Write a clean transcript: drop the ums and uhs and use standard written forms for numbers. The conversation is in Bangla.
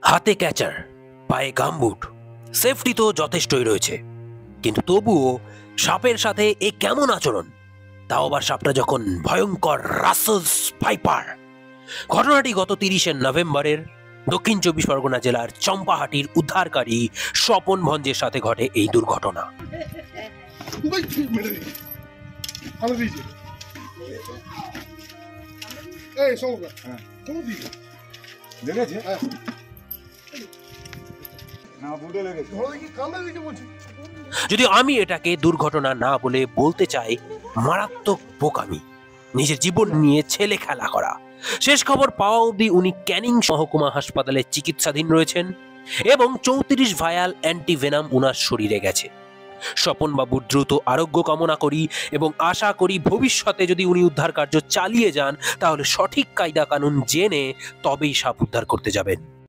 হাতে ক্যাচার, পায়ে গামবুট, সেফটি তো যথেষ্টই রয়েছে, কিন্তু তবুও সাপের সাথে এ কেমন আচরণ? তাও আবার সাপটা যখন ভয়ঙ্কর রাসেলস ভাইপার। ঘটনাটি গত 30শে নভেম্বরের দক্ষিণ 24 পরগনা জেলার চম্পাহাটির উদ্ধারকারী স্বপন ভঞ্জের সাথে ঘটে এই দুর্ঘটনা। যদি আমি এটাকে দুর্ঘটনা না বলে বলতে চাই মারাত্মক বোকামি, নিজের জীবন নিয়ে ছেলে খেলা করা। শেষ খবর পাওয়া অবধি উনি ক্যানিং মহকুমা হাসপাতালে চিকিৎসাধীন রয়েছেন এবং 34 ভায়াল অ্যান্টিভেনাম উনার শরীরে গেছে। স্বপনবাবুর দ্রুত আরোগ্য কামনা করি এবং আশা করি ভবিষ্যতে যদি উনি উদ্ধার কার্য চালিয়ে যান তাহলে সঠিক কায়দা কানুন জেনে তবেই সাপ উদ্ধার করতে যাবেন।